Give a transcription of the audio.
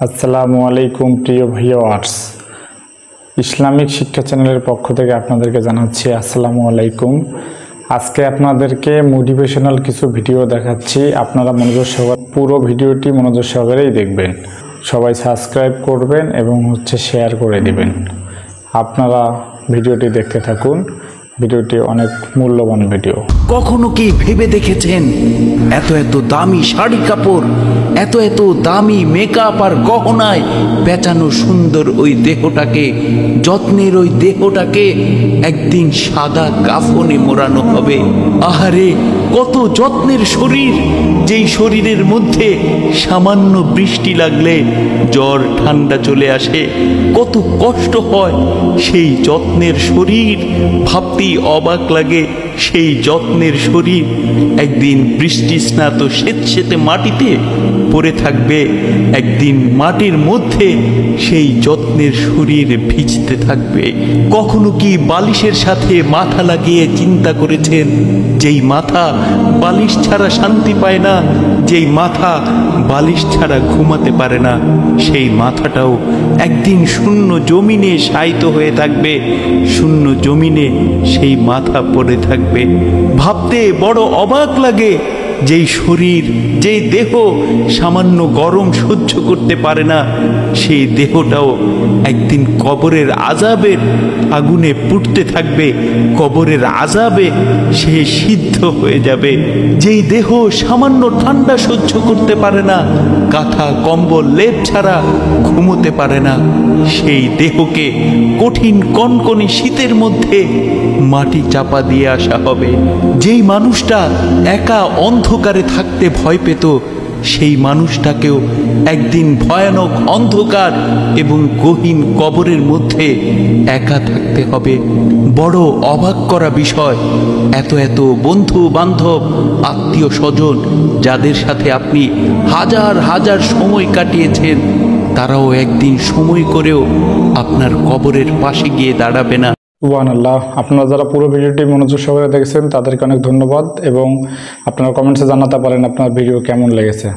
আসসালামু আলাইকুম প্রিয় ভিউয়ার্স, ইসলামিক শিক্ষা চ্যানেলের পক্ষ থেকে আপনাদেরকে জানাচ্ছি আসসালামু আলাইকুম। আজকে আপনাদেরকে মোটিভেশনাল কিছু ভিডিও দেখাচ্ছি। আপনারা মনোযোগ সহকারে পুরো ভিডিওটি মনোযোগ সহকারেই দেখবেন। সবাই সাবস্ক্রাইব করবেন এবং শেয়ার করে দিবেন। আপনারা ভিডিওটি দেখতে থাকুন। ভিডিওটি অনেক মূল্যবান ভিডিও। কখনো কি ভেবে দেখেছেন এত এত দামি শাড়ি কাপড়, এত এত দামি মেকআপ আর গহনায় পেঁচানো সুন্দর ওই দেহটাকে, যত্নের ওই দেহটাকে একদিন সাদা কাফনে মোড়ানো হবে? আহারে, কত যত্নের শরীর, যেই শরীরের মধ্যে সামান্য বৃষ্টি লাগলে জ্বর ঠান্ডা চলে আসে। কত কষ্ট হয় সেই যত্নের শরীর, ভাবতেই অবাক লাগে। সেই যত্নের শরীর একদিন বৃষ্টি স্নাত স্যাঁতসেঁতে মাটিতে পড়ে থাকবে, একদিন মাটির মধ্যে সেই যত্নের শরীর ভিজতে থাকবে। কখনো কি বালিশের সাথে মাথা লাগিয়ে চিন্তা করেছেন, যেই মাথা বালিশ ছাড়া শান্তি পায় না, যেই মাথা বালিশ ছাড়া ঘুমাতে পারে না, সেই মাথাটাও একদিন শূন্য জমিনে শায়িত হয়ে থাকবে, শূন্য জমিনে সেই মাথা পড়ে থাকবে। ভাবতে বড় অবাক লাগে, যেই শরীর, যেই দেহ সামান্য গরম সহ্য করতে পারে না, সেই দেহটাও একদিন কবরের আযাবের আগুনে পুড়তে থাকবে, কবরের আযাবে সে সিদ্ধ হয়ে যাবে। যেই দেহ সামান্য ঠান্ডা সহ্য করতে পারে না, কাঁথা কম্বল লেপ ছাড়া ঘুমোতে পারে না, সেই দেহকে কঠিন কনকনে শীতের মধ্যে মাটি চাপা দিয়ে আসা হবে। যেই মানুষটা একা অন্ধকারে থাকতে ভয় পেত, সেই মানুষটাকেও একদিন ভয়ানক অন্ধকার এবং গহীন কবরের মধ্যে একা থাকতে হবে। বড় অবাক করা বিষয়, এত এত বন্ধু বান্ধব, আত্মীয় স্বজন, যাদের সাথে আপনি হাজার হাজার সময় কাটিয়েছেন, তারাও একদিন সময় করেও আপনার কবরের পাশে গিয়ে দাঁড়াবে না। সুবহানাল্লাহ। আপনারা যারা পুরো ভিডিওটি মনোযোগ সহকারে দেখেছেন তাদেরকে অনেক ধন্যবাদ এবং আপনারা কমেন্টসে জানাতে পারেন আপনার ভিডিও কেমন লেগেছে।